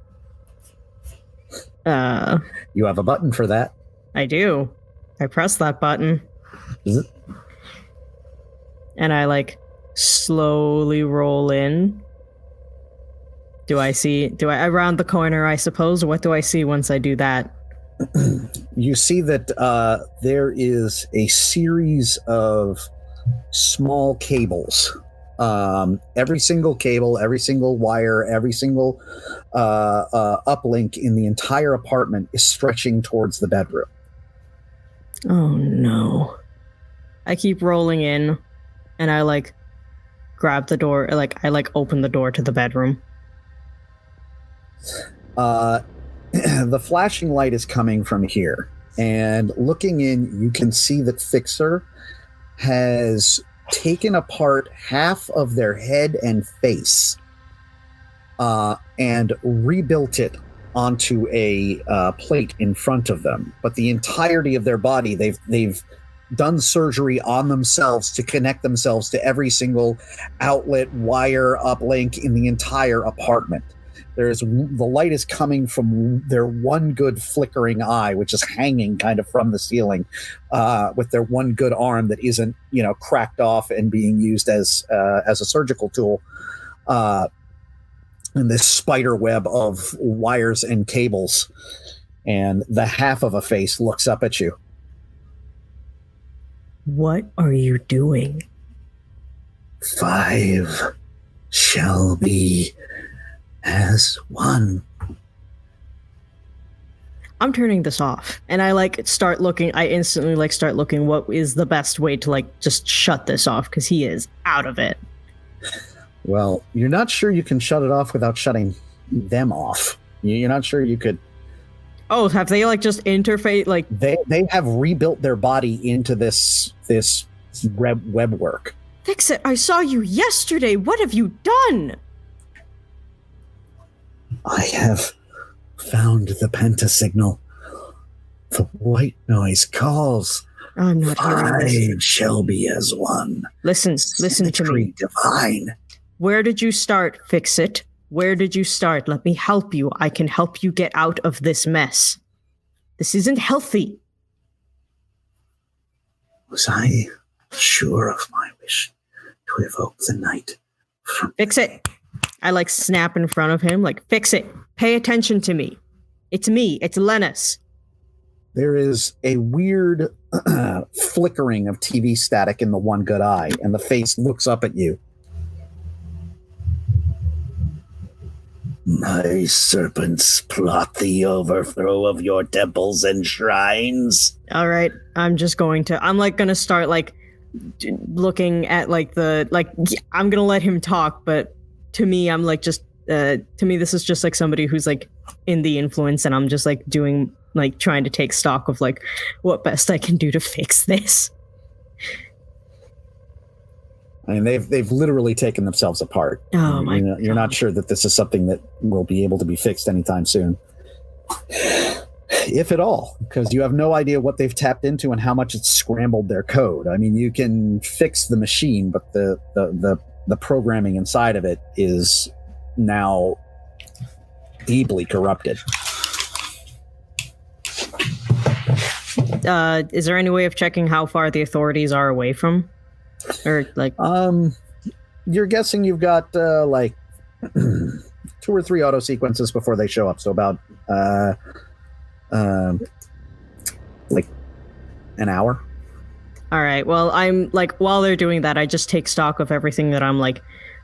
You have a button for that. I do. I press that button. And I like slowly roll in. I round the corner, I suppose? What do I see once I do that? You see that there is a series of small cables. Every single cable, every single wire, every single uplink in the entire apartment is stretching towards the bedroom. Oh no. I keep rolling in and I like grab the door, like I like open the door to the bedroom. The flashing light is coming from here, and looking in, you can see that Fixer has taken apart half of their head and face and rebuilt it onto a plate in front of them. But the entirety of their body, they've done surgery on themselves to connect themselves to every single outlet, wire, uplink in the entire apartment. The light is coming from their one good flickering eye, which is hanging kind of from the ceiling, with their one good arm that isn't, cracked off and being used as a surgical tool. And this spider web of wires and cables, and the half of a face looks up at you. What are you doing? 5 shall be as one. I'm turning this off, and I instantly start looking what is the best way to just shut this off, because he is out of it. Well, you're not sure you can shut it off without shutting them off. You're not sure you could. Oh, have they just interface they have rebuilt their body into this web work. Fix it. I saw you yesterday. What have you done? I have found the penta signal. The white noise calls. I'm not hearing this. 5 shall be as one. Listen to me. Divine. Where did you start? Fix it. Where did you start? Let me help you. I can help you get out of this mess. This isn't healthy. Was I sure of my wish to evoke the night from... Fix it. I like snap in front of him, like, fix it. Pay attention to me. It's me. It's Lenus. There is a weird flickering of TV static in the one good eye, and the face looks up at you. My serpents plot the overthrow of your temples and shrines. All right, I'm going to start, like, looking at, like, I'm going to let him talk, but to me, I'm, like, just, to me, this is just, like, somebody who's, like, in the influence, and I'm just, like, doing, like, trying to take stock of, like, what best I can do to fix this. I mean, they've literally taken themselves apart. Oh my God. You're not sure that this is something that will be able to be fixed anytime soon. If at all, because you have no idea what they've tapped into and how much it's scrambled their code. I mean, you can fix the machine, but the programming inside of it is now deeply corrupted. Is there any way of checking how far the authorities are away from? Or, like... You're guessing you've got, like, 2 or 3 auto sequences before they show up, so about, like, an hour. All right, well, I'm, like, while they're doing that, I just take stock of everything that I'm, like,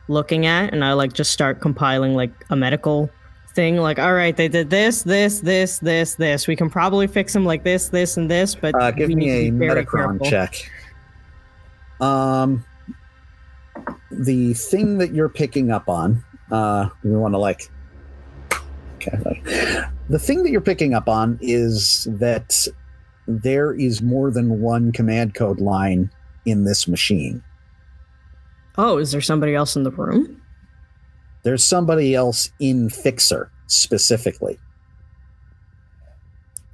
looking at, and I, like, just start compiling, like, a medical thing, like, all right, they did this. We can probably fix them like this, and this, but give me a Metacron check. The thing that you're picking up on, we want to, like, okay, the thing that you're picking up on is that there is more than one command code line in this machine. Oh, is there somebody else in the room? There's somebody else in Fixer specifically.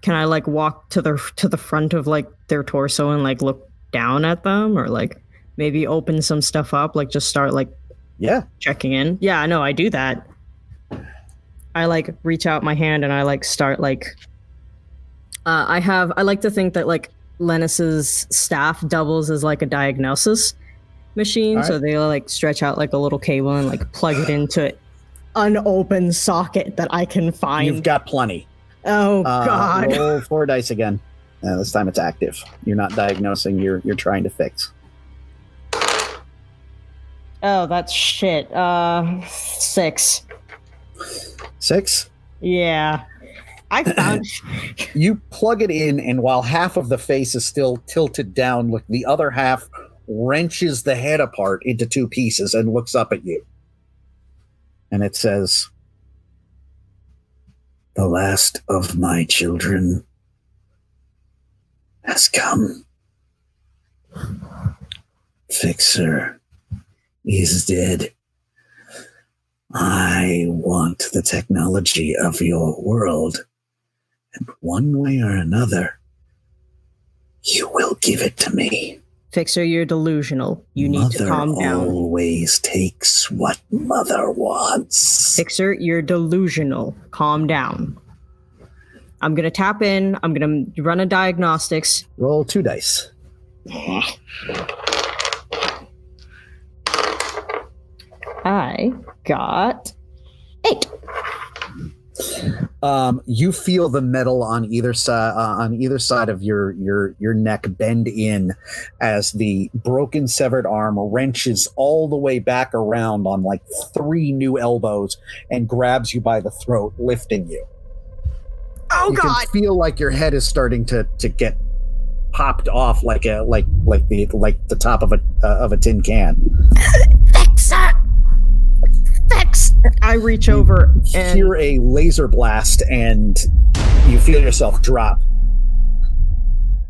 Can I, like, walk to the front of, like, their torso and, like, look down at them, or, like, maybe open some stuff up, like, just start, like, checking in? Yeah, no, I do that. I, like, reach out my hand and I, like, start, like, I like to think that, like, Lenus's staff doubles as, like, a diagnosis machine, right. So they, like, stretch out, like, a little cable and, like, plug it into an open socket that I can find. You've got plenty. Oh, God. Roll 4 dice again. This time it's active. You're not diagnosing, you're trying to fix. Oh, that's shit. 6. 6? Yeah. I found... You plug it in, and while half of the face is still tilted down, look, the other half wrenches the head apart into 2 pieces and looks up at you. And it says, "The last of my children has come. Fixer is dead. I want the technology of your world, and one way or another, you will give it to me." Fixer, you're delusional. You need to calm down. Mother always takes what Mother wants. Fixer, you're delusional. Calm down. I'm going to tap in. I'm going to run a diagnostics. Roll 2 dice. I got 8. You feel the metal on either side of your neck bend in as the broken severed arm wrenches all the way back around on, like, 3 new elbows and grabs you by the throat, lifting you. Oh, you God! You can feel like your head is starting to get popped off like the top of a tin can. Fixer! Fix! I reach over and hear a laser blast, and you feel yourself drop.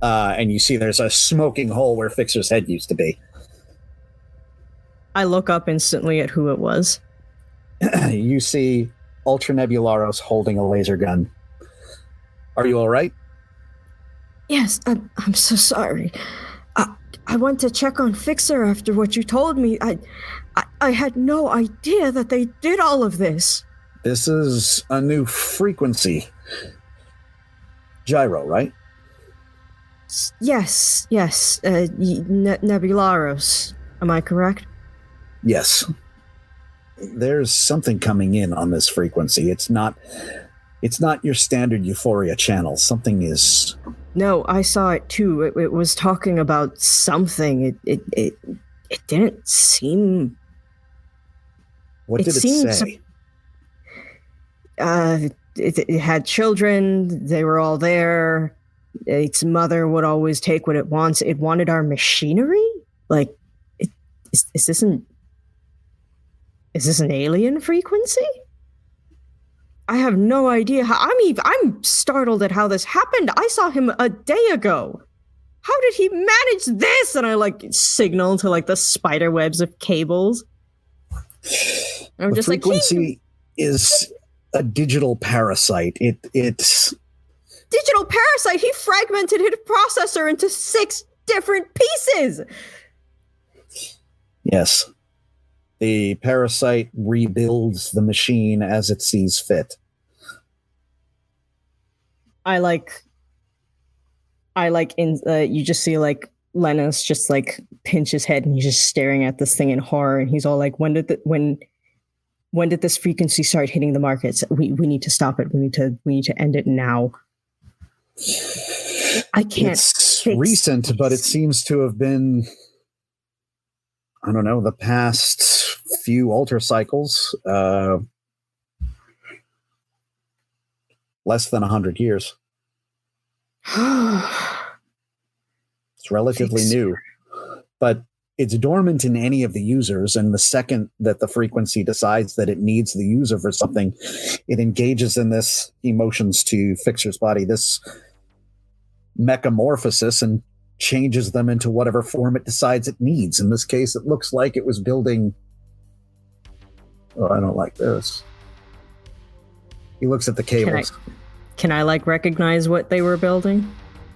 And you see there's a smoking hole where Fixer's head used to be. I look up instantly at who it was. You see Ultra Nebularos holding a laser gun. Are you all right? Yes, I'm so sorry. I went to check on Fixer after what you told me. I had no idea that they did all of this. This is a new frequency. Gyro, right? Yes. Nebularos. Am I correct? Yes. There's something coming in on this frequency. It's not your standard Euphoria channel. Something is... No, I saw it too. It was talking about something. It didn't seem... What did it say? It had children. They were all there. Its mother would always take what it wants. It wanted our machinery? Like, is this an alien frequency? I have no idea how. I'm startled at how this happened. I saw him a day ago. How did he manage this? And I signal to the spider webs of cables. I'm the just frequency is a digital parasite. It's digital parasite. He fragmented his processor into 6 different pieces. Yes. The parasite rebuilds the machine as it sees fit. You just see Lenus just pinch his head and he's just staring at this thing in horror, and he's all like, when did this frequency start hitting the markets? We need to stop it. We need to end it now. I can't. It's recent, but it seems to have been, I don't know, the past few alter cycles, less than 100 years. It's relatively new, but it's dormant in any of the users, and the second that the frequency decides that it needs the user for something, it engages in this emotions to Fixer's body, this mechamorphosis, and changes them into whatever form it decides it needs. In this case, it looks like it was building... Oh, I don't like this. He looks at the cables. Can I recognize what they were building?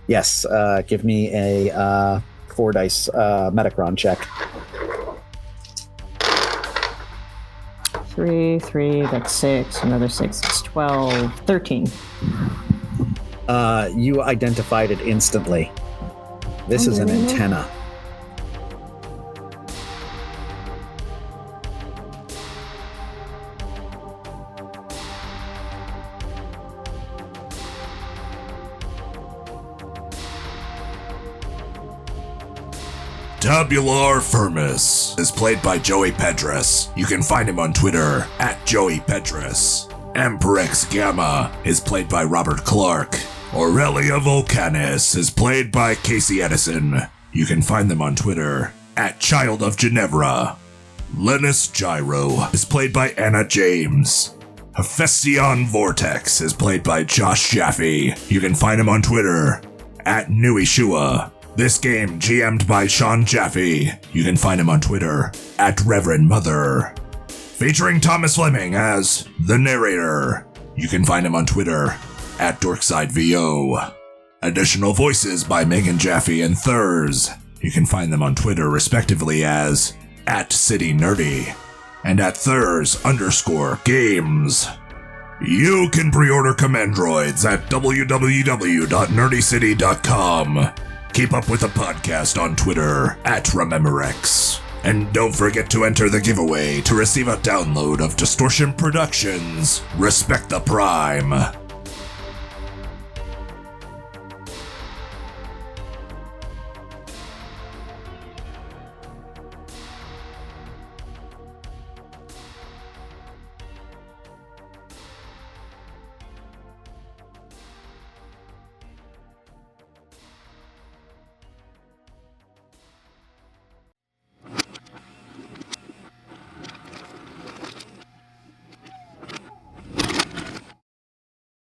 Yes, give me a 4 dice Metacron check. 3, that's 6, another 6, it's 12, 13. You identified it instantly. This is an antenna. Tabular Firmus is played by Joey Pedras. You can find him on Twitter at Joey Pedras. Emprex Gamma is played by Robert Clark. Aurelia Volcanis is played by Casey Edison. You can find them on Twitter at Child of Ginevra. Lenus Gyro is played by Anna James. Hephaestion Vortex is played by Josh Jaffe. You can find him on Twitter at Nuishua. This game GM'd by Sean Jaffe. You can find him on Twitter at Reverend Mother. Featuring Thomas Fleming as the narrator. You can find him on Twitter at DorksideVO. Additional voices by Megan Jaffe and Thurs. You can find them on Twitter respectively as at City Nerdy and at Thurs_games. You can pre-order Commandroids at www.nerdycity.com. Keep up with the podcast on Twitter at Rememorex. And don't forget to enter the giveaway to receive a download of Distortion Productions' Respect the Prime.